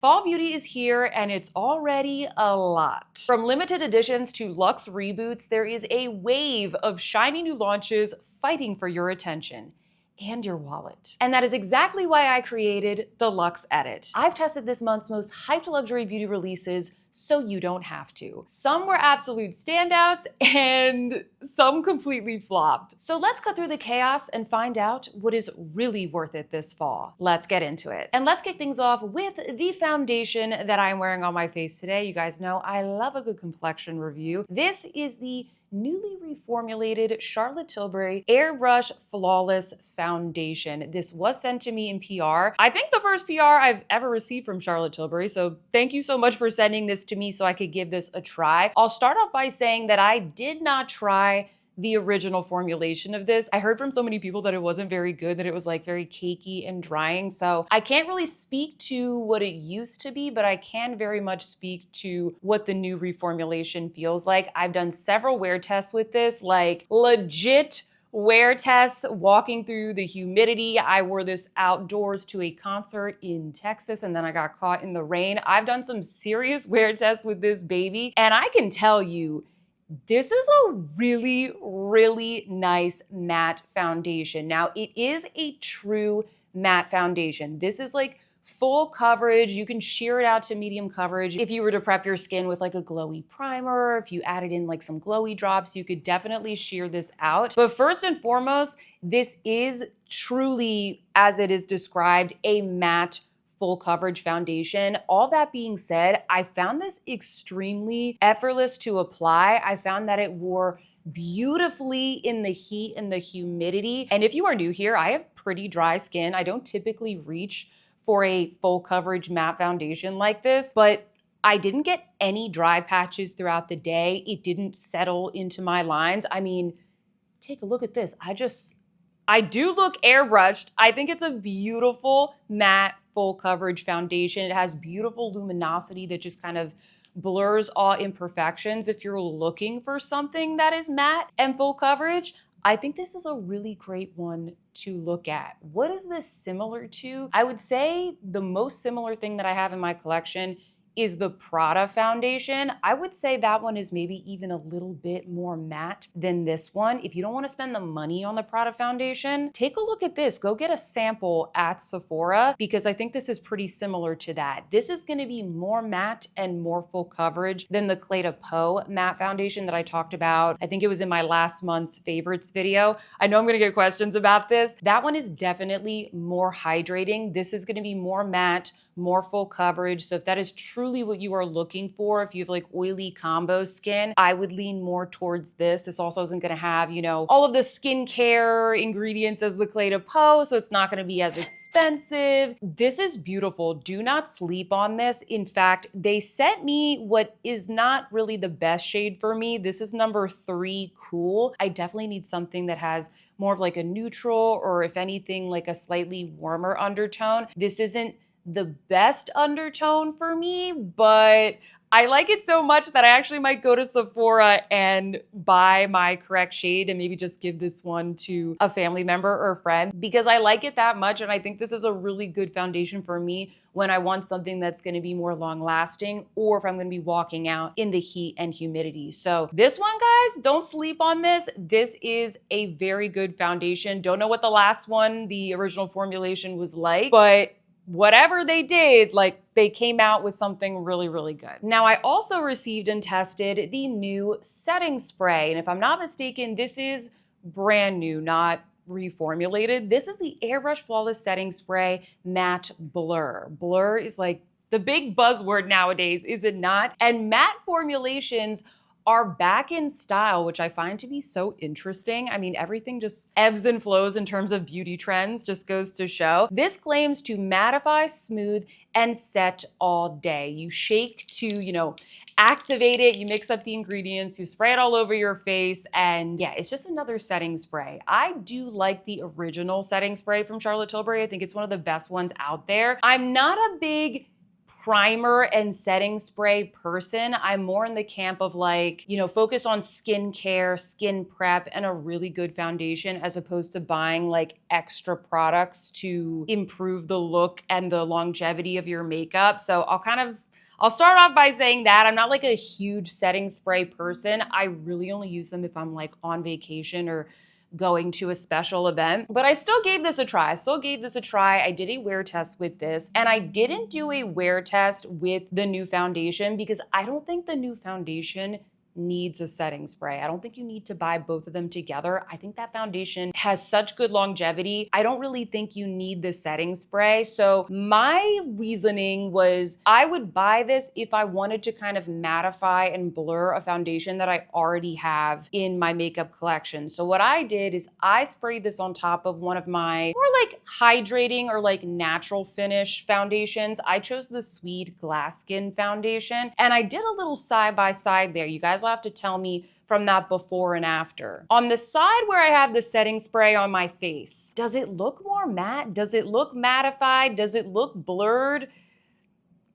Fall beauty is here and it's already a lot. From limited editions to luxe reboots, there is a wave of shiny new launches fighting for your attention and your wallet. And that is exactly why I created the Luxe Edit. I've tested this month's most hyped luxury beauty releases so you don't have to. Some were absolute standouts and some completely flopped. So let's cut through the chaos and find out what is really worth it this fall. Let's get into it. And let's kick things off with the foundation that I'm wearing on my face today. You guys know I love a good complexion review. This is the newly reformulated Charlotte Tilbury Airbrush Flawless Foundation. This was sent to me in PR. I think the first PR I've ever received from Charlotte Tilbury, so thank you so much for sending this to me so I could give this a try. I'll start off by saying that I did not try the original formulation of this. I heard from so many people that it wasn't very good, that it was like very cakey and drying. So I can't really speak to what it used to be, but I can very much speak to what the new reformulation feels like. I've done several wear tests with this, like legit wear tests, walking through the humidity. I wore this outdoors to a concert in Texas and then I got caught in the rain. I've done some serious wear tests with this baby and I can tell you, this is a really, really nice matte foundation. Now, it is a true matte foundation. This is like full coverage. You can sheer it out to medium coverage. If you were to prep your skin with like a glowy primer, if you added in like some glowy drops, you could definitely sheer this out. But first and foremost, this is truly, as it is described, a matte full coverage foundation. All that being said, I found this extremely effortless to apply. I found that it wore beautifully in the heat and the humidity. And if you are new here, I have pretty dry skin. I don't typically reach for a full coverage matte foundation like this, but I didn't get any dry patches throughout the day. It didn't settle into my lines. I mean, take a look at this. I do look airbrushed. I think it's a beautiful matte full coverage foundation. It has beautiful luminosity that just kind of blurs all imperfections. If you're looking for something that is matte and full coverage, I think this is a really great one to look at. What is this similar to? I would say the most similar thing that I have in my collection is the Prada foundation. I would say that one is maybe even a little bit more matte than this one. If you don't want to spend the money on the Prada foundation, take a look at this. Go get a sample at Sephora because I think this is pretty similar to that. This is going to be more matte and more full coverage than the Clé de Peau matte foundation that I talked about. I think it was in my last month's favorites video. I know I'm going to get questions about this. That one is definitely more hydrating. This is going to be more matte, more full coverage. So if that is truly what you are looking for, if you have like oily combo skin, I would lean more towards this. This also isn't going to have, you know, all of the skincare ingredients as the Clé de Peau, so it's not going to be as expensive. This is beautiful. Do not sleep on this. In fact, they sent me what is not really the best shade for me. This is number 3 Cool. I definitely need something that has more of like a neutral or if anything like a slightly warmer undertone. This isn't the best undertone for me, but I like it so much that I actually might go to Sephora and buy my correct shade and maybe just give this one to a family member or a friend because I like it that much. And I think this is a really good foundation for me when I want something that's going to be more long lasting or if I'm going to be walking out in the heat and humidity. So this one, guys, don't sleep on this. This is a very good foundation. Don't know what the last one, the original formulation was like, but whatever they did, like they came out with something really, really good. Now, I also received and tested the new setting spray. And if I'm not mistaken, this is brand new, not reformulated. This is the Airbrush Flawless Setting Spray Matte Blur. Blur is like the big buzzword nowadays, is it not? And matte formulations are back in style, which I find to be so interesting. I mean, everything just ebbs and flows in terms of beauty trends, just goes to show. This claims to mattify, smooth, and set all day. You shake to, you know, activate it, you mix up the ingredients, you spray it all over your face, and yeah, it's just another setting spray. I do like the original setting spray from Charlotte Tilbury. I think it's one of the best ones out there. I'm not a big primer and setting spray person. I'm more in the camp of like, you know, focus on skincare, skin prep, and a really good foundation as opposed to buying like extra products to improve the look and the longevity of your makeup. So I'll start off by saying that I'm not like a huge setting spray person. I really only use them if I'm like on vacation or going to a special event, but I still gave this a try. I did a wear test with this, and I didn't do a wear test with the new foundation because I don't think the new foundation needs a setting spray. I don't think you need to buy both of them together. I think that foundation has such good longevity. I don't really think you need the setting spray. So my reasoning was I would buy this if I wanted to kind of mattify and blur a foundation that I already have in my makeup collection. So what I did is I sprayed this on top of one of my more like hydrating or like natural finish foundations. I chose the Sweed Glass Skin foundation, and I did a little side by side there. You guys will have to tell me from that before and after. On the side where I have the setting spray on my face, does it look more matte? Does it look mattified? Does it look blurred?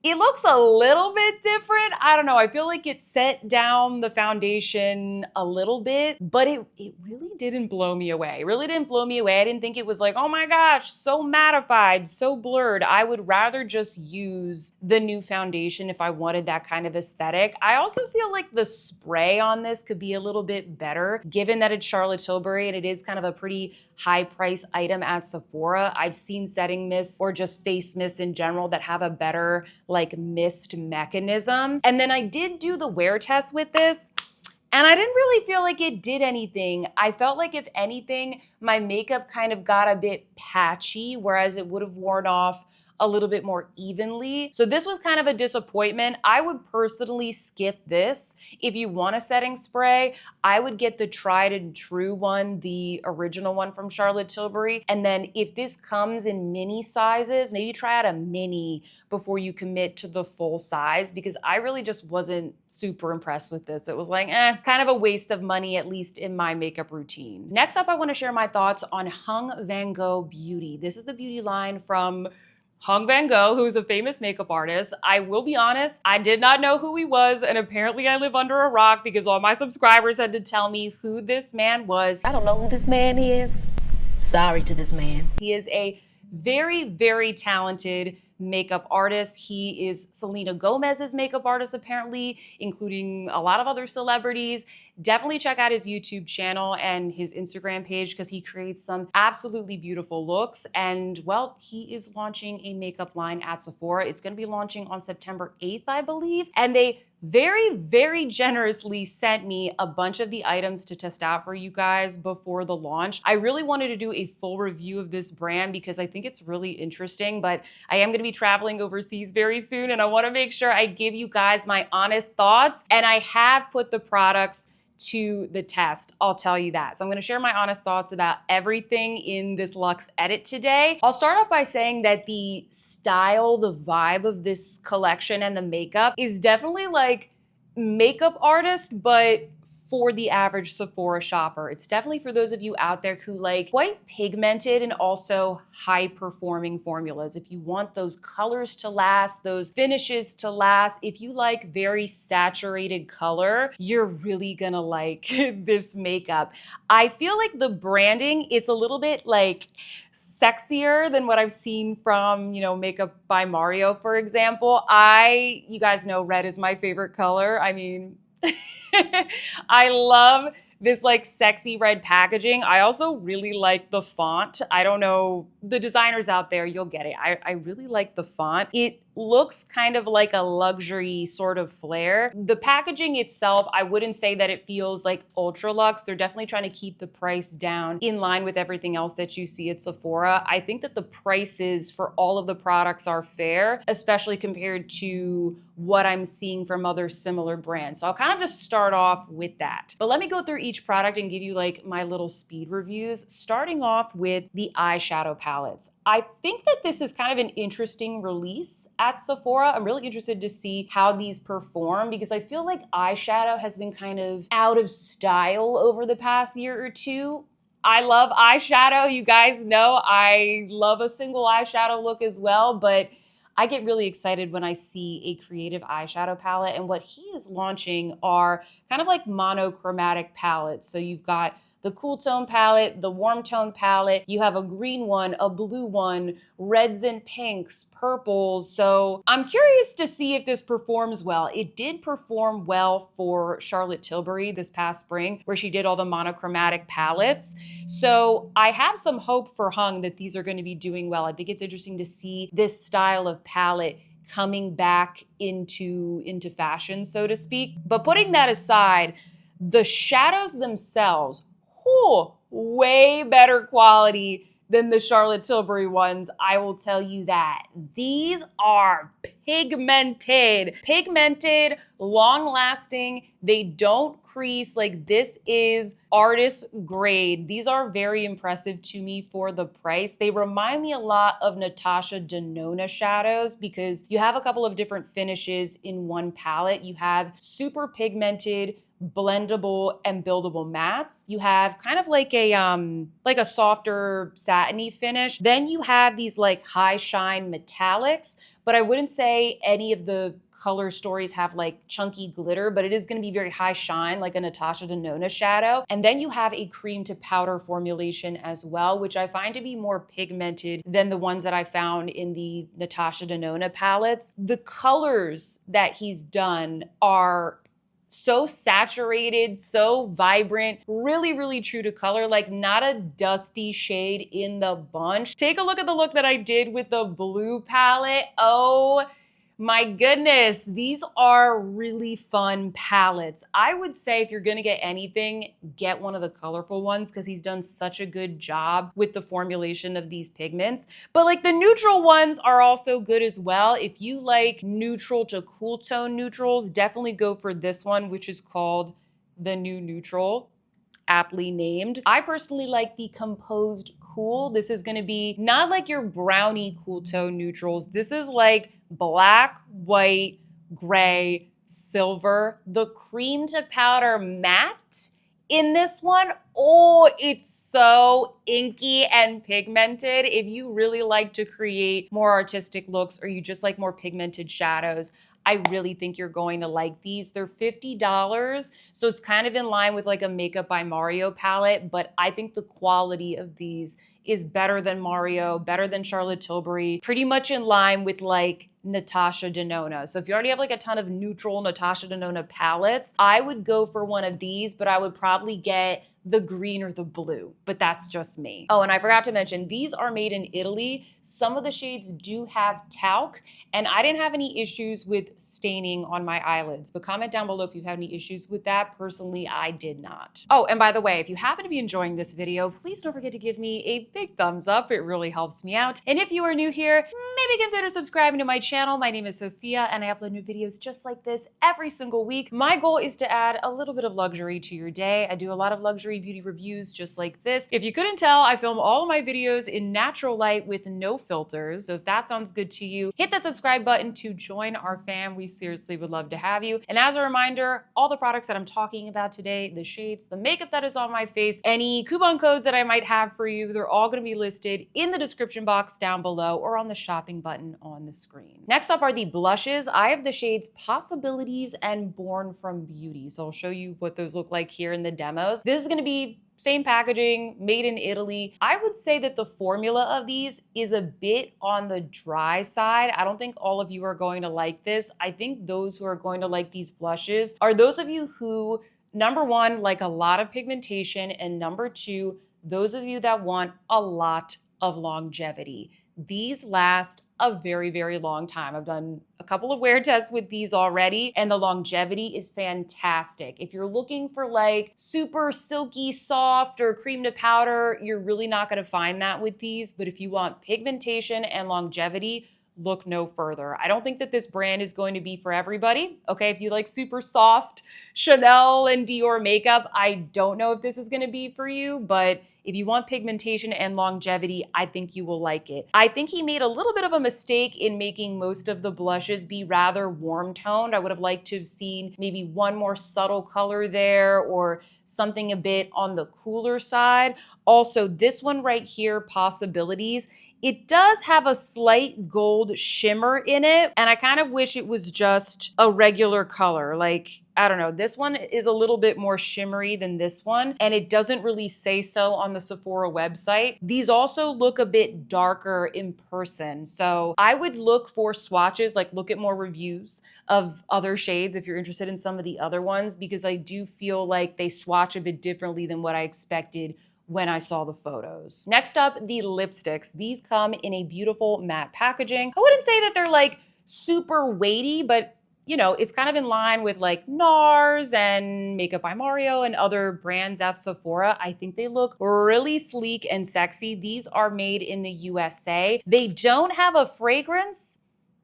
It looks a little bit different. I don't know. I feel like it set down the foundation a little bit, but it really didn't blow me away. It really didn't blow me away. I didn't think it was like, oh my gosh, so mattified, so blurred. I would rather just use the new foundation if I wanted that kind of aesthetic. I also feel like the spray on this could be a little bit better, given that it's Charlotte Tilbury and it is kind of a pretty high price item at Sephora. I've seen setting mists or just face mists in general that have a better like mist mechanism. And then I did do the wear test with this, and I didn't really feel like it did anything. I felt like if anything, my makeup kind of got a bit patchy, whereas it would have worn off a little bit more evenly. So this was kind of a disappointment. I would personally skip this. If you want a setting spray, I would get the tried and true one, the original one from Charlotte Tilbury. And then if this comes in mini sizes, maybe try out a mini before you commit to the full size, because I really just wasn't super impressed with this. It was like, kind of a waste of money, at least in my makeup routine. Next up, I want to share my thoughts on Hung Vanngo Beauty. This is the beauty line from Hung Vanngo, who's a famous makeup artist. I will be honest, I did not know who he was, and apparently I live under a rock because all my subscribers had to tell me who this man was. I don't know who this man is. Sorry to this man. He is a very, very talented makeup artist. He is Selena Gomez's makeup artist, apparently, including a lot of other celebrities. Definitely check out his YouTube channel and his Instagram page because he creates some absolutely beautiful looks. And well, he is launching a makeup line at Sephora. It's going to be launching on September 8th, I believe. And they very, very generously sent me a bunch of the items to test out for you guys before the launch. I really wanted to do a full review of this brand because I think it's really interesting, but I am going to be traveling overseas very soon and I want to make sure I give you guys my honest thoughts, and I have put the products to the test, I'll tell you that. So I'm going to share my honest thoughts about everything in this Luxe edit today. I'll start off by saying that the style, the vibe of this collection and the makeup is definitely like makeup artist, but for the average Sephora shopper. It's definitely for those of you out there who like quite pigmented and also high performing formulas. If you want those colors to last, those finishes to last, if you like very saturated color, you're really gonna like this makeup. I feel like the branding, it's a little bit like sexier than what I've seen from, you know, Makeup by Mario, for example. You guys know red is my favorite color. I mean, I love this like sexy red packaging. I also really like the font. I don't know, the designers out there, you'll get it. I really like the font. It looks kind of like a luxury sort of flair. The packaging itself, I wouldn't say that it feels like ultra luxe. They're definitely trying to keep the price down in line with everything else that you see at Sephora. I think that the prices for all of the products are fair, especially compared to what I'm seeing from other similar brands. So I'll kind of just start off with that. But let me go through each product and give you like my little speed reviews, starting off with the eyeshadow palettes. I think that this is kind of an interesting release at Sephora. I'm really interested to see how these perform because I feel like eyeshadow has been kind of out of style over the past year or two. I love eyeshadow. You guys know I love a single eyeshadow look as well, but I get really excited when I see a creative eyeshadow palette, and what he is launching are kind of like monochromatic palettes. So you've got the cool tone palette, the warm tone palette, you have a green one, a blue one, reds and pinks, purples. So I'm curious to see if this performs well. It did perform well for Charlotte Tilbury this past spring, where she did all the monochromatic palettes. So I have some hope for Hung that these are going to be doing well. I think it's interesting to see this style of palette coming back into fashion, so to speak. But putting that aside, the shadows themselves, way better quality than the Charlotte Tilbury ones, I will tell you that. These are pigmented, long-lasting. They don't crease. Like, this is artist grade. These are very impressive to me for the price. They remind me a lot of Natasha Denona shadows because you have a couple of different finishes in one palette. You have super pigmented, blendable and buildable mattes. You have kind of like a softer satiny finish. Then you have these like high shine metallics, but I wouldn't say any of the color stories have like chunky glitter, but it is going to be very high shine, like a Natasha Denona shadow. And then you have a cream to powder formulation as well, which I find to be more pigmented than the ones that I found in the Natasha Denona palettes. The colors that he's done are so saturated, so vibrant, really true to color, like not a dusty shade in the bunch. Take a look at the look that I did with the blue palette. Oh my goodness, these are really fun palettes. I would say if you're gonna get anything, get one of the colorful ones because he's done such a good job with the formulation of these pigments. But like the neutral ones are also good as well. If you like neutral to cool tone neutrals, definitely go for this one, which is called the New Neutral, aptly named. I personally like the Composed Cool. This is gonna be not like your brownie cool tone neutrals. This is like black, white, gray, silver. The cream to powder matte in this one, oh, it's so inky and pigmented. If you really like to create more artistic looks or you just like more pigmented shadows, I really think you're going to like these. They're $50, so it's kind of in line with like a Makeup by Mario palette, but I think the quality of these is better than Mario, better than Charlotte Tilbury, pretty much in line with like Natasha Denona. So if you already have like a ton of neutral Natasha Denona palettes, I would go for one of these, but I would probably get the green or the blue, but that's just me. Oh, and I forgot to mention, these are made in Italy. Some of the shades do have talc, and I didn't have any issues with staining on my eyelids, but comment down below if you have any issues with that. Personally, I did not. Oh, and by the way, if you happen to be enjoying this video, please don't forget to give me a big thumbs up. It really helps me out. And if you are new here, maybe consider subscribing to my channel. My name is Sophia, and I upload new videos just like this every single week. My goal is to add a little bit of luxury to your day. I do a lot of luxury beauty reviews just like this. If you couldn't tell, I film all of my videos in natural light with no filters. So if that sounds good to you, hit that subscribe button to join our fam. We seriously would love to have you. And as a reminder, all the products that I'm talking about today, the shades, the makeup that is on my face, any coupon codes that I might have for you, they're all going to be listed in the description box down below or on the shopping button on the screen. Next up are the blushes. I have the shades Possibilities and Born from Beauty. So I'll show you what those look like here in the demos. This is going to be same packaging, made in Italy. I would say that the formula of these is a bit on the dry side. I don't think all of you are going to like this. I think those who are going to like these blushes are those of you who, number one, like a lot of pigmentation, and number two, those of you that want a lot of longevity. These last a very long time. I've done a couple of wear tests with these already, and the longevity is fantastic. If you're looking for like super silky soft or cream to powder, you're really not going to find that with these. But if you want pigmentation and longevity, look no further. I don't think that this brand is going to be for everybody. Okay, if you like super soft Chanel and Dior makeup, I don't know if this is going to be for you, but if you want pigmentation and longevity, I think you will like it. I think he made a little bit of a mistake in making most of the blushes be rather warm toned. I would have liked to have seen maybe one more subtle color there or something a bit on the cooler side. Also, this one right here, Possibilities, It does have a slight gold shimmer in it, and I kind of wish it was just a regular color. Like, I don't know, this one is a little bit more shimmery than this one, and it doesn't really say so on the Sephora website. These also look a bit darker in person, so I would look for swatches, like look at more reviews of other shades if you're interested in some of the other ones, because I do feel like they swatch a bit differently than what I expected when I saw the photos. Next up, the lipsticks. These come in a beautiful matte packaging. I wouldn't say that they're like super weighty, but you know, it's kind of in line with like NARS and Makeup by Mario and other brands at Sephora. I think they look really sleek and sexy. These are made in the USA. They don't have a fragrance.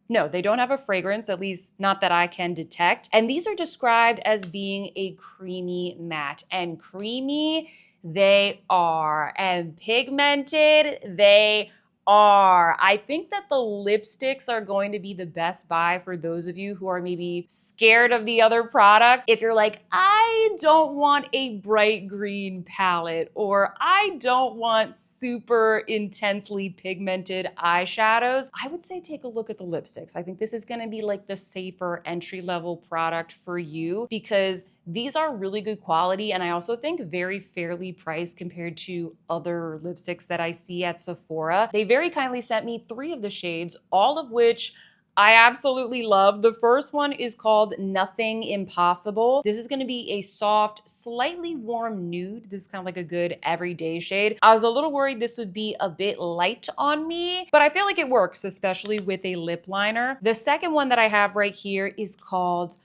No, they don't have a fragrance, at least not that I can detect. And these are described as being a creamy matte, and creamy they are, and pigmented they are. I think that the lipsticks are going to be the best buy for those of you who are maybe scared of the other products. If you're like, I don't want a bright green palette, or I don't want super intensely pigmented eyeshadows, I would say take a look at the lipsticks. I think this is gonna be like the safer entry-level product for you, because these are really good quality, and I also think very fairly priced compared to other lipsticks that I see at Sephora. They very kindly sent me 3 of the shades, all of which I absolutely love. The first one is called Nothing Impossible. This is gonna be a soft, slightly warm nude. This is kind of like a good everyday shade. I was a little worried this would be a bit light on me, but I feel like it works, especially with a lip liner. The second one that I have right here is called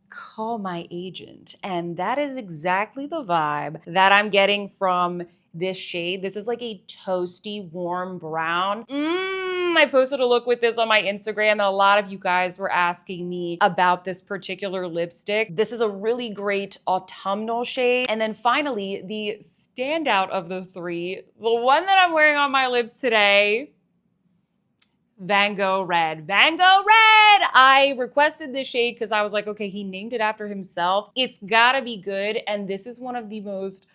Call My Agent, and that is exactly the vibe that I'm getting from this shade. This is like a toasty, warm brown. I posted a look with this on my Instagram, and a lot of you guys were asking me about this particular lipstick. This is a really great autumnal shade. And then finally, the standout of the 3, the one that I'm wearing on my lips today, Van Gogh Red. Van Gogh Red! I requested this shade because I was like, okay, he named it after himself. It's gotta be good. And this is one of the most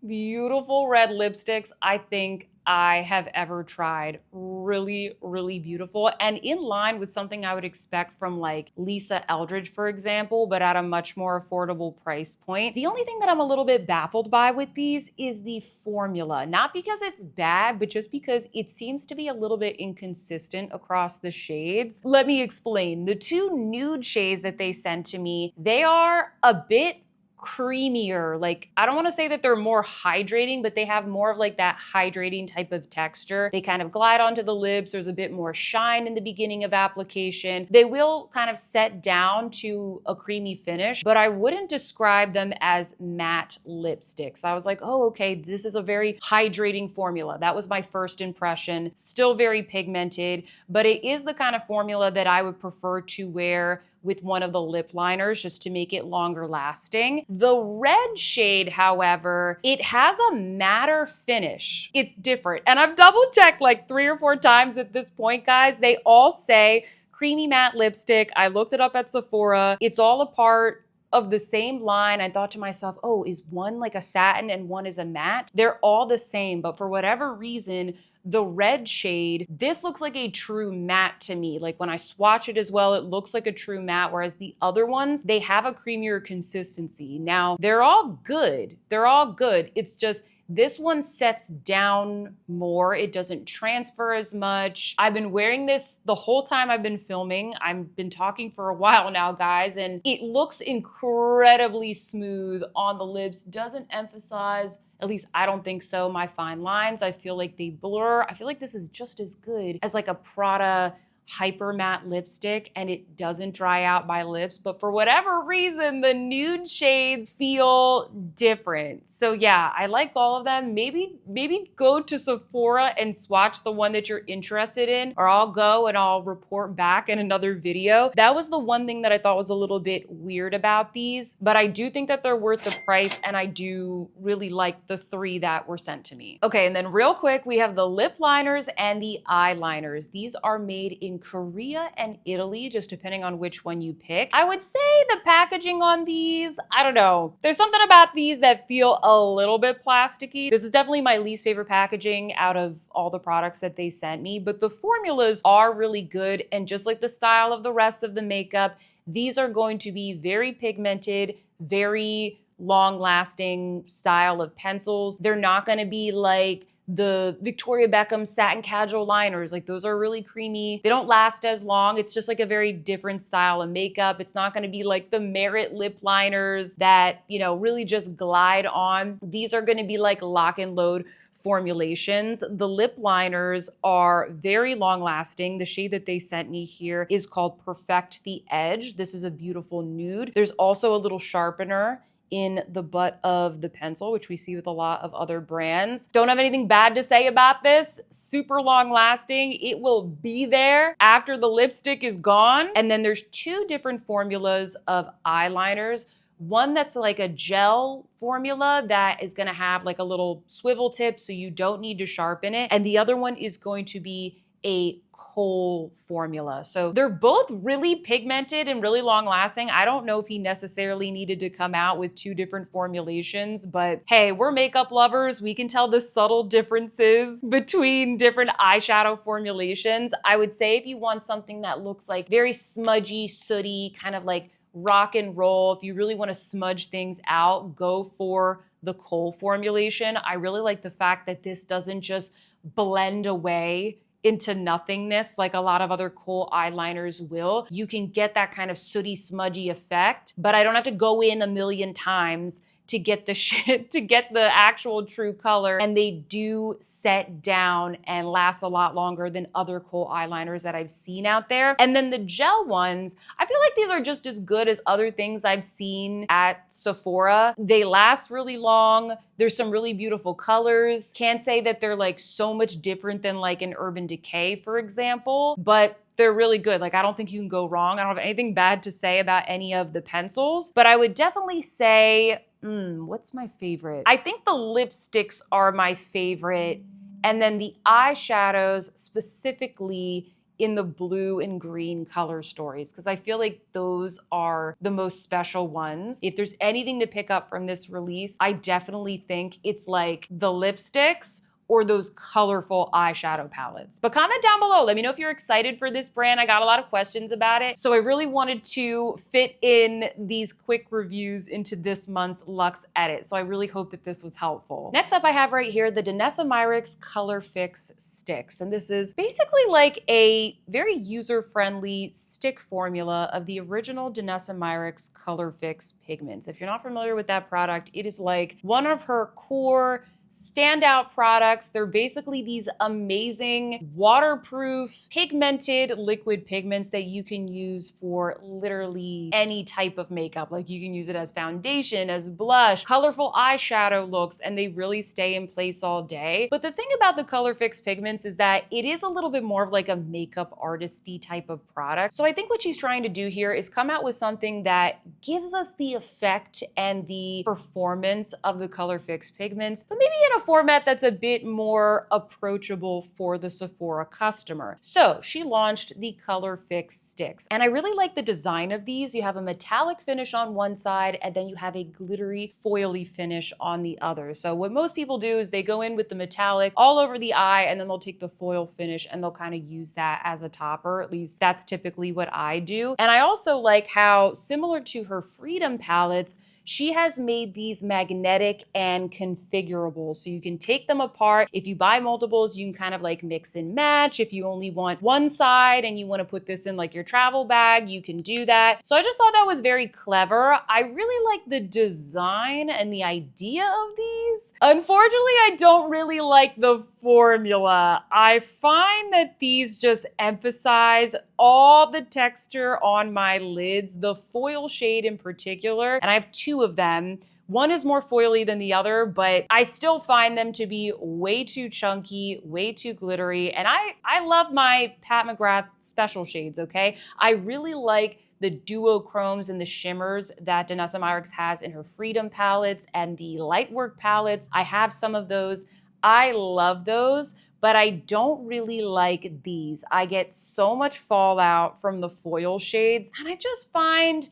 beautiful red lipsticks I think I have ever tried. Really, really beautiful, and in line with something I would expect from like Lisa Eldridge, for example, but at a much more affordable price point. The only thing that I'm a little bit baffled by with these is the formula. Not because it's bad, but just because it seems to be a little bit inconsistent across the shades. Let me explain. The 2 nude shades that they sent to me, they are a bit creamier. Like, I don't want to say that they're more hydrating, but they have more of like that hydrating type of texture. They kind of glide onto the lips. There's a bit more shine in the beginning of application. They will kind of set down to a creamy finish, but I wouldn't describe them as matte lipsticks. I was like, oh, okay, this is a very hydrating formula. That was my first impression. Still very pigmented, but it is the kind of formula that I would prefer to wear with one of the lip liners just to make it longer lasting. The red shade, however, it has a matter finish. It's different. And I've double checked like 3 or 4 times at this point, guys. They all say creamy matte lipstick. I looked it up at Sephora. It's all a part of the same line. I thought to myself, oh, is one like a satin and one is a matte? They're all the same, but for whatever reason, the red shade, this looks like a true matte to me. Like when I swatch it as well, it looks like a true matte, whereas the other ones, they have a creamier consistency. Now, they're all good. They're all good. It's just this one sets down more. It doesn't transfer as much. I've been wearing this the whole time I've been filming. I've been talking for a while now, guys, and it looks incredibly smooth on the lips. Doesn't emphasize, at least I don't think so, my fine lines. I feel like they blur. I feel like this is just as good as like a Prada hyper matte lipstick, and it doesn't dry out my lips, but for whatever reason, the nude shades feel different. So yeah, I like all of them. Maybe go to Sephora and swatch the one that you're interested in, or I'll go and I'll report back in another video. That was the one thing that I thought was a little bit weird about these, but I do think that they're worth the price, and I do really like the 3 that were sent to me. Okay, and then real quick, we have the lip liners and the eyeliners. These are made in in Korea and Italy, just depending on which one you pick. I would say the packaging on these, I don't know. There's something about these that feel a little bit plasticky. This is definitely my least favorite packaging out of all the products that they sent me, but the formulas are really good. And just like the style of the rest of the makeup, these are going to be very pigmented, very long-lasting style of pencils. They're not going to be like the Victoria Beckham satin casual liners. Like, those are really creamy. They don't last as long. It's just like a very different style of makeup. It's not going to be like the Merit lip liners that, you know, really just glide on. These are going to be like lock and load formulations. The lip liners are very long lasting. The shade that they sent me here is called Perfect the Edge. This is a beautiful nude. There's also a little sharpener in the butt of the pencil, which we see with a lot of other brands. Don't have anything bad to say about this. Super long lasting. It will be there after the lipstick is gone. And then there's two different formulas of eyeliners. One that's like a gel formula that is gonna have like a little swivel tip so you don't need to sharpen it. And the other one is going to be a kohl formula. So they're both really pigmented and really long lasting. I don't know if he necessarily needed to come out with two different formulations, but hey, we're makeup lovers. We can tell the subtle differences between different eyeshadow formulations. I would say if you want something that looks like very smudgy, sooty, kind of like rock and roll, if you really want to smudge things out, go for the kohl formulation. I really like the fact that this doesn't just blend away into nothingness like a lot of other kohl eyeliners will. You can get that kind of sooty, smudgy effect, but I don't have to go in a million times to get to get the actual true color. And they do set down and last a lot longer than other kohl eyeliners that I've seen out there. And then the gel ones, I feel like these are just as good as other things I've seen at Sephora. They last really long. There's some really beautiful colors. Can't say that they're like so much different than like an Urban Decay, for example, but they're really good. Like, I don't think you can go wrong. I don't have anything bad to say about any of the pencils, but I would definitely say, what's my favorite? I think the lipsticks are my favorite. And then the eyeshadows, specifically in the blue and green color stories, because I feel like those are the most special ones. If there's anything to pick up from this release, I definitely think it's like the lipsticks or those colorful eyeshadow palettes. But comment down below. Let me know if you're excited for this brand. I got a lot of questions about it. So I really wanted to fit in these quick reviews into this month's Luxe Edit. So I really hope that this was helpful. Next up, I have right here the Danessa Myricks Color Fix Sticks. And this is basically like a very user-friendly stick formula of the original Danessa Myricks Color Fix pigments. If you're not familiar with that product, it is like one of her core standout products. They're basically these amazing waterproof pigmented liquid pigments that you can use for literally any type of makeup. Like, you can use it as foundation, as blush, colorful eyeshadow looks, and they really stay in place all day. But the thing about the Color Fix pigments is that it is a little bit more of like a makeup artisty type of product. So I think what she's trying to do here is come out with something that gives us the effect and the performance of the Color Fix pigments, but maybe in a format that's a bit more approachable for the Sephora customer. So she launched the Color Fix Sticks. And I really like the design of these. You have a metallic finish on one side, and then you have a glittery foily finish on the other. So what most people do is they go in with the metallic all over the eye, and then they'll take the foil finish and they'll kind of use that as a topper. At least that's typically what I do. And I also like how, similar to her Freedom palettes, she has made these magnetic and configurable. So you can take them apart. If you buy multiples, you can kind of like mix and match. If you only want one side and you want to put this in like your travel bag, you can do that. So I just thought that was very clever. I really like the design and the idea of these. Unfortunately, I don't really like the formula. I find that these just emphasize all the texture on my lids, the foil shade in particular, and I have two of them. One is more foily than the other, but I still find them to be way too chunky, way too glittery, and I love my Pat McGrath special shades, okay? I really like the duochromes and the shimmers that Danessa Myricks has in her Freedom palettes and the Lightwork palettes. I have some of those. I love those, but I don't really like these. I get so much fallout from the foil shades, and I just find,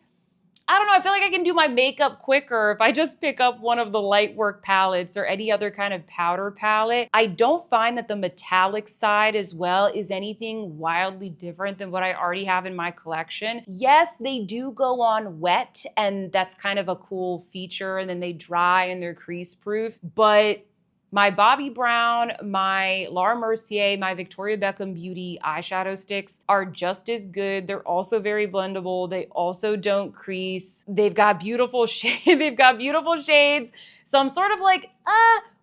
I don't know, I feel like I can do my makeup quicker if I just pick up one of the Lightwork palettes or any other kind of powder palette. I don't find that the metallic side as well is anything wildly different than what I already have in my collection. Yes, they do go on wet, and that's kind of a cool feature, and then they dry and they're crease proof, but my Bobbi Brown, my Laura Mercier, my Victoria Beckham Beauty eyeshadow sticks are just as good. They're also very blendable. They also don't crease. They've got beautiful shades. So I'm sort of like,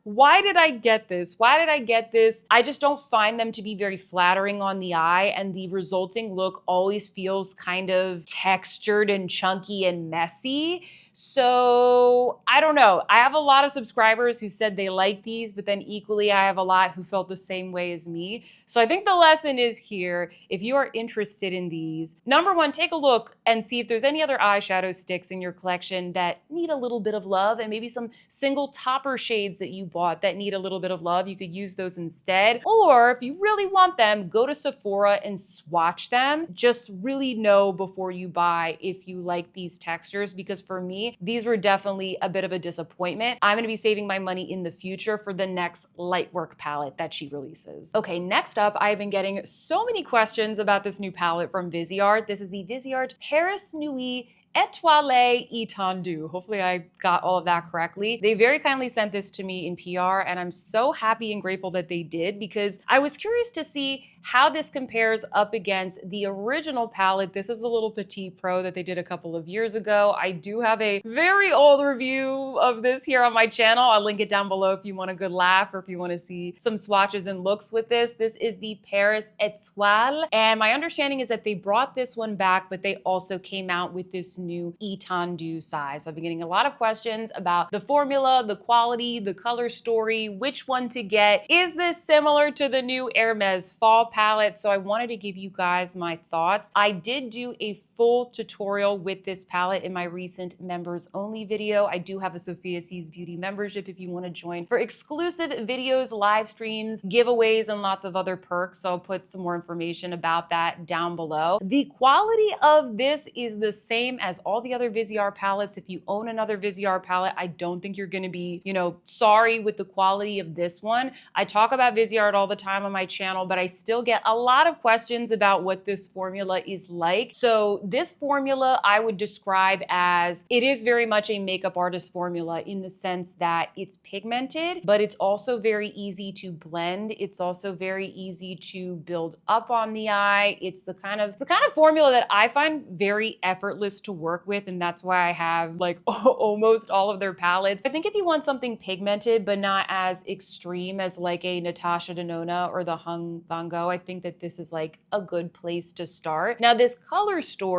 why did I get this? Why did I get this? I just don't find them to be very flattering on the eye, and the resulting look always feels kind of textured and chunky and messy. So I don't know. I have a lot of subscribers who said they like these, but then equally I have a lot who felt the same way as me. So I think the lesson is here. If you are interested in these, number one, take a look and see if there's any other eyeshadow sticks in your collection that need a little bit of love, and maybe some single topper shades that you bought that need a little bit of love. You could use those instead. Or if you really want them, go to Sephora and swatch them. Just really know before you buy if you like these textures, because for me, these were definitely a bit of a disappointment. I'm gonna be saving my money in the future for the next Lightwork palette that she releases. Okay, next up, I've been getting so many questions about this new palette from Viseart. This is the Viseart Paris Nuit Étoilé Étendu. Hopefully I got all of that correctly. They very kindly sent this to me in PR, and I'm so happy and grateful that they did, because I was curious to see how this compares up against the original palette. This is the little Petite Pro that they did a couple of years ago. I do have a very old review of this here on my channel. I'll link it down below if you want a good laugh or if you want to see some swatches and looks with this. This is the Paris Étoile, and my understanding is that they brought this one back, but they also came out with this new Étendu size. So I've been getting a lot of questions about the formula, the quality, the color story, which one to get. Is this similar to the new Hermes fall palette? So I wanted to give you guys my thoughts. I did do a full tutorial with this palette in my recent members only video. I do have a SOFIASEES Beauty membership if you want to join for exclusive videos, live streams, giveaways, and lots of other perks. So I'll put some more information about that down below. The quality of this is the same as all the other Viseart palettes. If you own another Viseart palette, I don't think you're going to be, sorry with the quality of this one. I talk about Viseart all the time on my channel, but I still get a lot of questions about what this formula is like. So this formula I would describe as, it is very much a makeup artist formula in the sense that it's pigmented, but it's also very easy to blend. It's also very easy to build up on the eye. It's the kind of formula that I find very effortless to work with, and that's why I have like almost all of their palettes. I think if you want something pigmented but not as extreme as like a Natasha Denona or the Hung Vanngo, I think that this is like a good place to start. Now, this color story,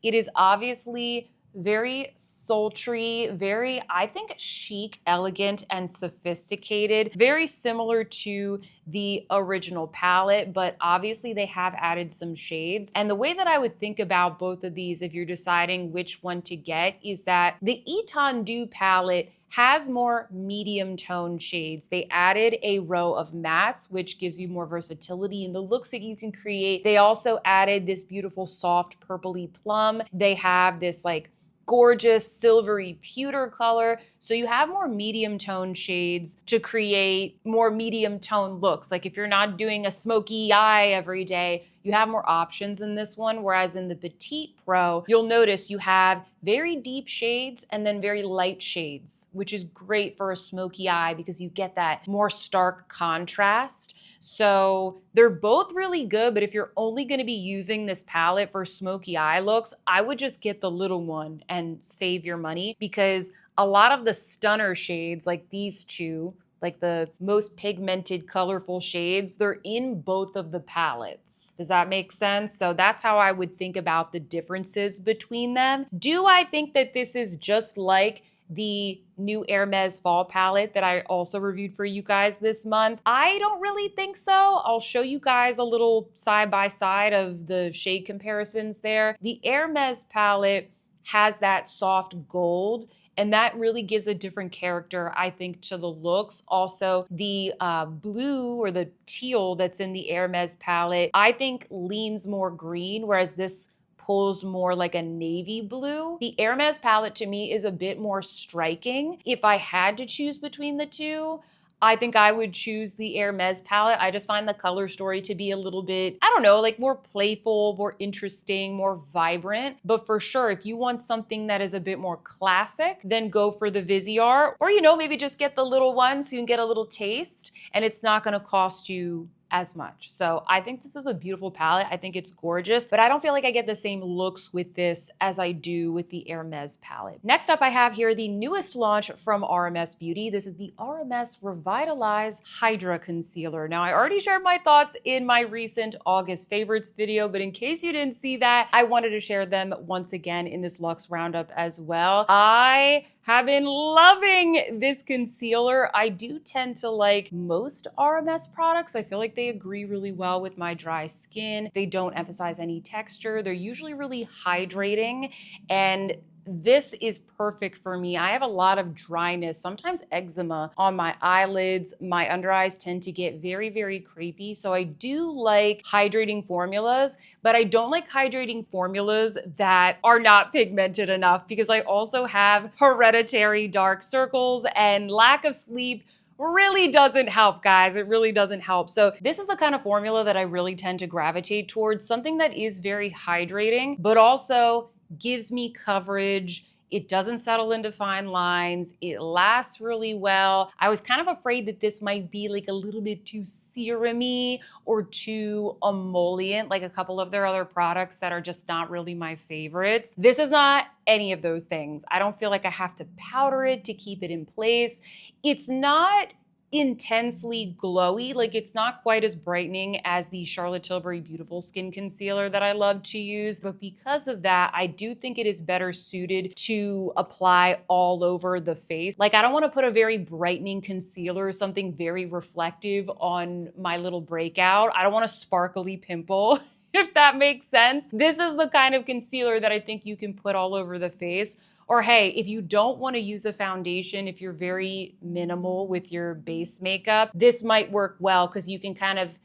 it is obviously very sultry, very, I think, chic, elegant, and sophisticated. Very similar to the original palette, but obviously they have added some shades. And the way that I would think about both of these, if you're deciding which one to get, is that the Étendu palette has more medium tone shades. They added a row of mattes, which gives you more versatility in the looks that you can create. They also added this beautiful soft purpley plum. They have this like gorgeous silvery pewter color. So you have more medium tone shades to create more medium tone looks. Like if you're not doing a smoky eye every day, you have more options in this one. Whereas in the Petite Pro, you'll notice you have very deep shades and then very light shades, which is great for a smoky eye because you get that more stark contrast. So they're both really good, but if you're only gonna be using this palette for smoky eye looks, I would just get the little one and save your money, because a lot of the stunner shades, like these two, like the most pigmented, colorful shades, they're in both of the palettes. Does that make sense? So that's how I would think about the differences between them. Do I think that this is just like the new Hermes fall palette that I also reviewed for you guys this month? I don't really think so. I'll show you guys a little side by side of the shade comparisons there. The Hermes palette has that soft gold, And that really gives a different character, I think, to the looks. Also, the blue or the teal that's in the Hermes palette, I think leans more green, whereas this pulls more like a navy blue. The Hermes palette to me is a bit more striking. If I had to choose between the two, I think I would choose the Hermes palette. I just find the color story to be a little bit, I don't know, like more playful, more interesting, more vibrant. But for sure, if you want something that is a bit more classic, then go for the Viseart. Or, maybe just get the little one so you can get a little taste and it's not gonna cost you as much. So I think this is a beautiful palette. I think it's gorgeous, but I don't feel like I get the same looks with this as I do with the Hermes palette. Next up, I have here the newest launch from RMS Beauty. This is the RMS Revitalize Hydra Concealer. Now, I already shared my thoughts in my recent August favorites video, but in case you didn't see that, I wanted to share them once again in this Luxe Roundup as well. I have been loving this concealer. I do tend to like most RMS products. I feel like they agree really well with my dry skin. They don't emphasize any texture. They're usually really hydrating, and this is perfect for me. I have a lot of dryness, sometimes eczema on my eyelids. My under eyes tend to get very, very crepey. So I do like hydrating formulas, but I don't like hydrating formulas that are not pigmented enough, because I also have hereditary dark circles, and lack of sleep really doesn't help, guys. It really doesn't help. So this is the kind of formula that I really tend to gravitate towards, something that is very hydrating, but also gives me coverage. It doesn't settle into fine lines. It lasts really well. I was kind of afraid that this might be like a little bit too serum-y or too emollient, like a couple of their other products that are just not really my favorites. This is not any of those things. I don't feel like I have to powder it to keep it in place. It's not intensely glowy, like it's not quite as brightening as the Charlotte Tilbury Beautiful Skin Concealer that I love to use, but because of that, I do think it is better suited to apply all over the face. Like, I don't want to put a very brightening concealer, something very reflective on my little breakout. I don't want a sparkly pimple, if that makes sense. This is the kind of concealer that I think you can put all over the face. Or hey, if you don't want to use a foundation, if you're very minimal with your base makeup, this might work well, because you can kind of,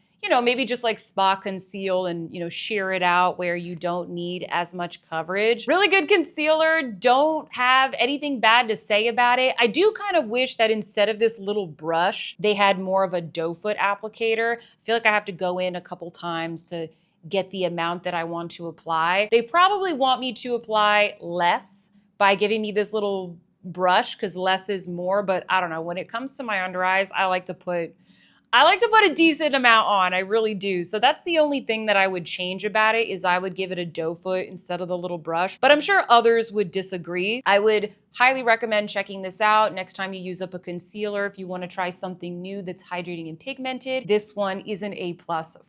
maybe just like spot conceal and, sheer it out where you don't need as much coverage. Really good concealer. Don't have anything bad to say about it. I do kind of wish that instead of this little brush, they had more of a doe foot applicator. I feel like I have to go in a couple times to get the amount that I want to apply. They probably want me to apply less by giving me this little brush, because less is more, but I don't know. When it comes to my under eyes, I like to put a decent amount on. I really do. So that's the only thing that I would change about it, is I would give it a doe foot instead of the little brush. But I'm sure others would disagree. I would highly recommend checking this out next time you use up a concealer. If you want to try something new that's hydrating and pigmented, this one is an A+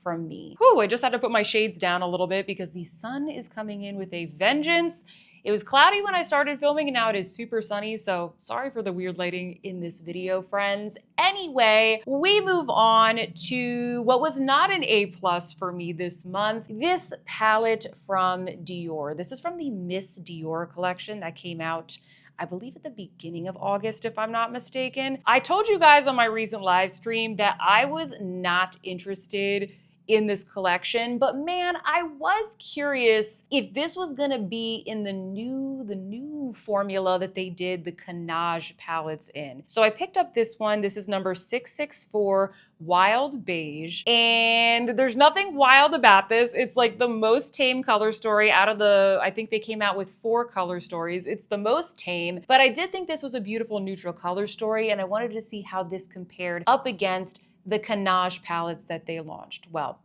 from me. Whew, I just had to put my shades down a little bit because the sun is coming in with a vengeance. It was cloudy when I started filming, and now it is super sunny, so sorry for the weird lighting in this video, friends. Anyway, we move on to what was not an A+ for me this month. This palette from Dior. This is from the Miss Dior collection that came out, I believe, at the beginning of August, if I'm not mistaken. I told you guys on my recent live stream that I was not interested in this collection, but man, I was curious if this was gonna be in the new formula that they did the Canage palettes in. So I picked up this one. This is number 664, Wild Beige, and there's nothing wild about this. It's like the most tame color story out of the, I think they came out with 4 color stories. It's the most tame, but I did think this was a beautiful neutral color story, and I wanted to see how this compared up against the Canage palettes that they launched. Well,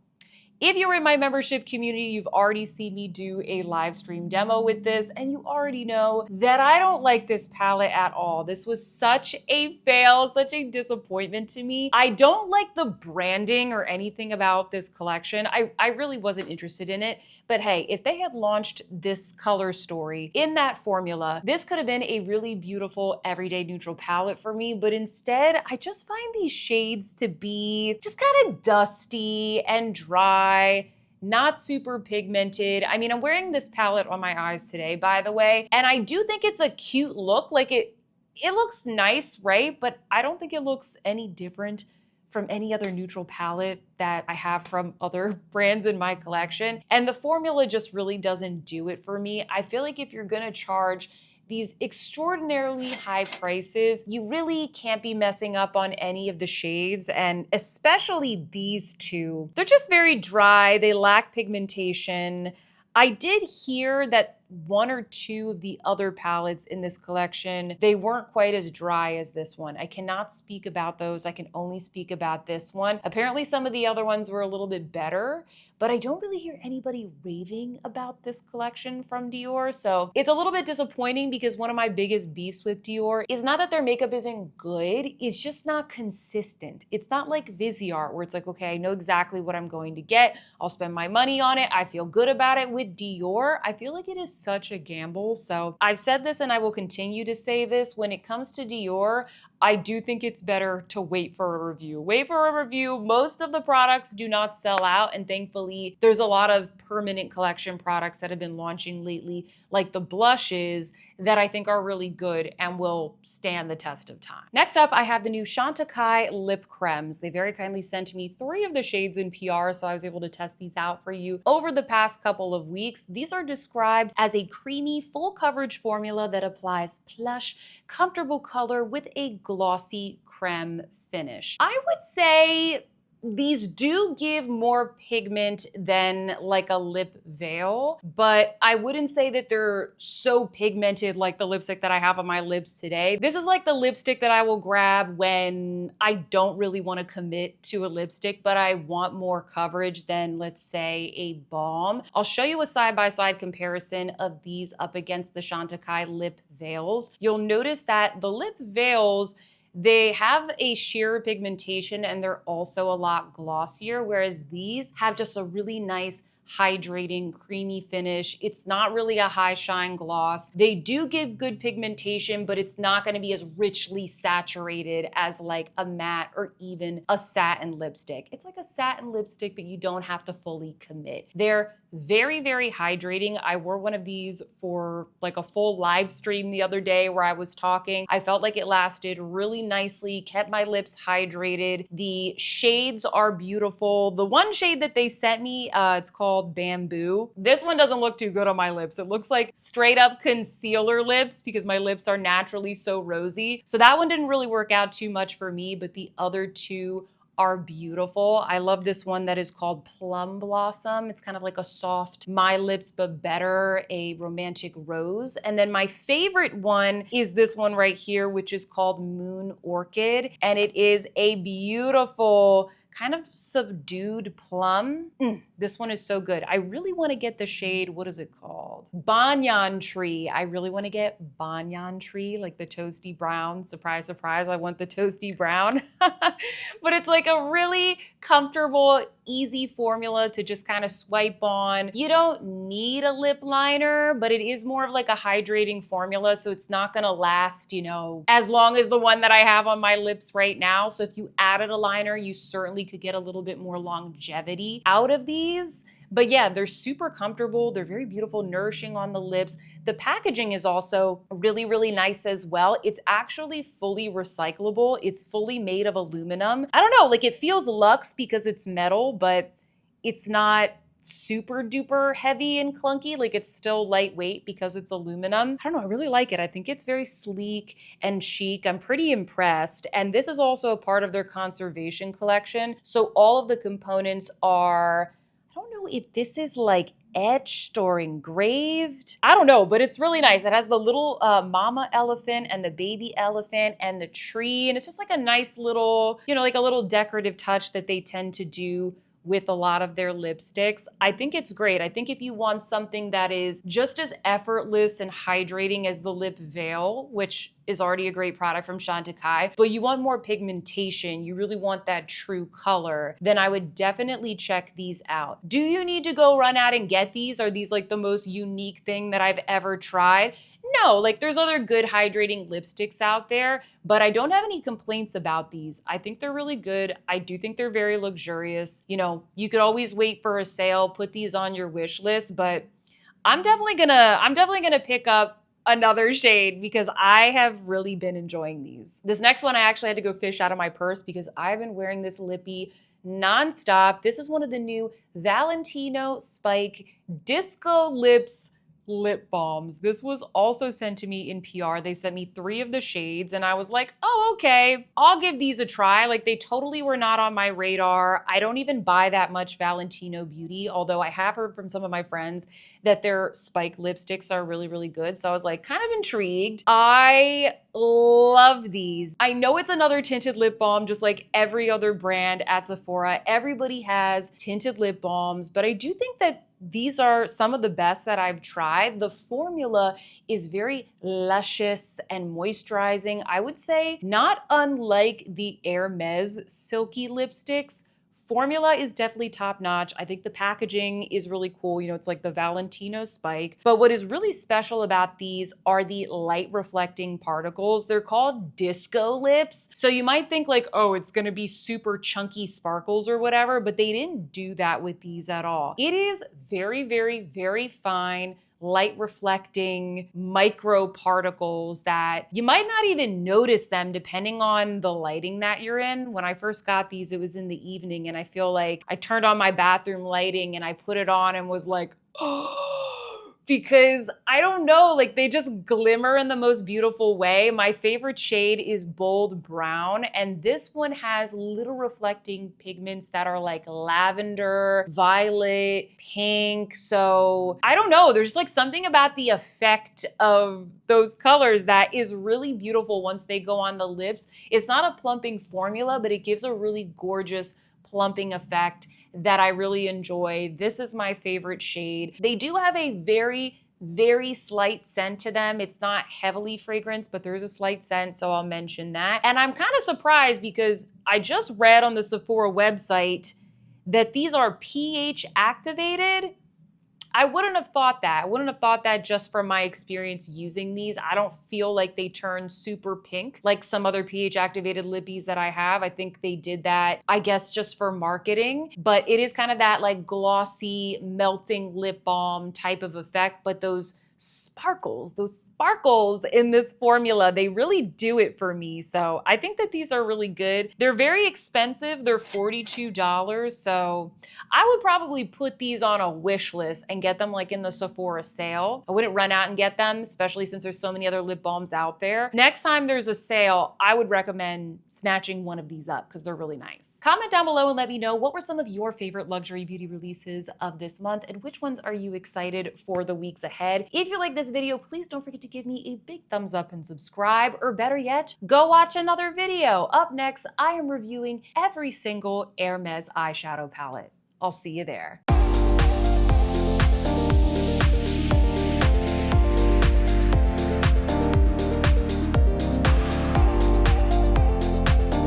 if you're in my membership community, you've already seen me do a live stream demo with this, and you already know that I don't like this palette at all. This was such a fail, such a disappointment to me. I don't like the branding or anything about this collection. I really wasn't interested in it. But hey, if they had launched this color story in that formula, this could have been a really beautiful everyday neutral palette for me. But instead, I just find these shades to be just kind of dusty and dry, not super pigmented. I mean, I'm wearing this palette on my eyes today, by the way, and I do think it's a cute look. Like it looks nice, right? But I don't think it looks any different from any other neutral palette that I have from other brands in my collection. And the formula just really doesn't do it for me. I feel like if you're gonna charge these extraordinarily high prices, you really can't be messing up on any of the shades, and especially these two. They're just very dry, they lack pigmentation. I did hear that one or two of the other palettes in this collection, they weren't quite as dry as this one. I cannot speak about those. I can only speak about this one. Apparently some of the other ones were a little bit better, but I don't really hear anybody raving about this collection from Dior. So it's a little bit disappointing because one of my biggest beefs with Dior is not that their makeup isn't good, it's just not consistent. It's not like Viseart where it's like, okay, I know exactly what I'm going to get. I'll spend my money on it. I feel good about it. With Dior, I feel like it is such a gamble. So I've said this and I will continue to say this. When it comes to Dior, I do think it's better to wait for a review. Wait for a review. Most of the products do not sell out, and thankfully there's a lot of permanent collection products that have been launching lately, like the blushes, that I think are really good and will stand the test of time. Next up, I have the new Chantecaille lip cremes. They very kindly sent me 3 of the shades in PR, so I was able to test these out for you over the past couple of weeks. These are described as a creamy, full coverage formula that applies plush, comfortable color with a glossy creme finish. I would say these do give more pigment than like a lip veil, but I wouldn't say that they're so pigmented like the lipstick that I have on my lips today. This is like the lipstick that I will grab when I don't really want to commit to a lipstick, but I want more coverage than, let's say, a balm. I'll show you a side-by-side comparison of these up against the Chantecaille lip veils. You'll notice that the lip veils, they have a sheer pigmentation and they're also a lot glossier, whereas these have just a really nice hydrating, creamy finish. It's not really a high shine gloss. They do give good pigmentation, but it's not going to be as richly saturated as like a matte or even a satin lipstick. It's like a satin lipstick, but you don't have to fully commit. They're very, very hydrating. I wore one of these for like a full live stream the other day where I was talking. I felt like it lasted really nicely, kept my lips hydrated. The shades are beautiful. The one shade that they sent me, it's called Bamboo. This one doesn't look too good on my lips. It looks like straight up concealer lips because my lips are naturally so rosy. So that one didn't really work out too much for me, but the other two are beautiful. I love this one that is called Plum Blossom. It's kind of like a soft My Lips But Better, a romantic rose. And then my favorite one is this one right here, which is called Moon Orchid. And it is a beautiful kind of subdued plum. This one is so good. I really want to get the shade, what is it called? Banyan Tree. I really want to get Banyan Tree, like the toasty brown. Surprise, surprise, I want the toasty brown. But it's like a really comfortable, easy formula to just kind of swipe on. You don't need a lip liner, but it is more of like a hydrating formula, so it's not gonna last, you know, as long as the one that I have on my lips right now. So if you added a liner, you certainly could get a little bit more longevity out of these. But yeah, they're super comfortable. They're very beautiful, nourishing on the lips. The packaging is also really, really nice as well. It's actually fully recyclable. It's fully made of aluminum. I don't know, like it feels luxe because it's metal, but it's not super duper heavy and clunky. Like it's still lightweight because it's aluminum. I don't know, I really like it. I think it's very sleek and chic. I'm pretty impressed. And this is also a part of their conservation collection. So all of the components are, I don't know if this is like etched or engraved. I don't know, but it's really nice. It has the little mama elephant and the baby elephant and the tree. And it's just like a nice little, you know, like a little decorative touch that they tend to do with a lot of their lipsticks. I think it's great. I think if you want something that is just as effortless and hydrating as the lip veil, which is already a great product from Chantecaille, but you want more pigmentation, you really want that true color, then I would definitely check these out. Do you need to go run out and get these? Are these like the most unique thing that I've ever tried? No, like there's other good hydrating lipsticks out there, but I don't have any complaints about these. I think they're really good. I do think they're very luxurious. You know, you could always wait for a sale, put these on your wish list, but I'm definitely gonna pick up another shade because I have really been enjoying these. This next one I actually had to go fish out of my purse because I've been wearing this lippy nonstop. This is one of the new Valentino Spike Disco Lips lip balms. This was also sent to me in PR. They sent me 3 of the shades and I was like, oh, okay, I'll give these a try. Like they totally were not on my radar. I don't even buy that much Valentino Beauty, although I have heard from some of my friends that their Spike lipsticks are really, really good. So I was like kind of intrigued. I love these. I know it's another tinted lip balm, just like every other brand at Sephora. Everybody has tinted lip balms, but I do think that these are some of the best that I've tried. The formula is very luscious and moisturizing. I would say not unlike the Hermes silky lipsticks. Formula is definitely top notch. I think the packaging is really cool. You know, it's like the Valentino Spike. But what is really special about these are the light reflecting particles. They're called disco lips. So you might think like, oh, it's gonna be super chunky sparkles or whatever, but they didn't do that with these at all. It is very, very, very fine, light reflecting micro particles that you might not even notice them depending on the lighting that you're in. When I first got these, it was in the evening and I feel like I turned on my bathroom lighting and I put it on and was like, oh, because I don't know, like they just glimmer in the most beautiful way. My favorite shade is bold brown, and this one has little reflecting pigments that are like lavender, violet, pink. So I don't know, there's like something about the effect of those colors that is really beautiful once they go on the lips. It's not a plumping formula, but it gives a really gorgeous plumping effect that I really enjoy. This is my favorite shade. They do have a very, very slight scent to them. It's not heavily fragrance, but there's a slight scent, so I'll mention that. And I'm kind of surprised because I just read on the Sephora website that these are pH activated. I wouldn't have thought that. I wouldn't have thought that just from my experience using these. I don't feel like they turn super pink like some other pH activated lippies that I have. I think they did that, I guess, just for marketing, but it is kind of that like glossy, melting lip balm type of effect. But those sparkles in this formula, they really do it for me. So I think that these are really good. They're very expensive. They're $42. So I would probably put these on a wish list and get them like in the Sephora sale. I wouldn't run out and get them, especially since there's so many other lip balms out there. Next time there's a sale, I would recommend snatching one of these up because they're really nice. Comment down below and let me know what were some of your favorite luxury beauty releases of this month and which ones are you excited for the weeks ahead. If you like this video, please don't forget to give me a big thumbs up and subscribe, or better yet, go watch another video. Up next, I am reviewing every single Hermes eyeshadow palette. I'll see you there.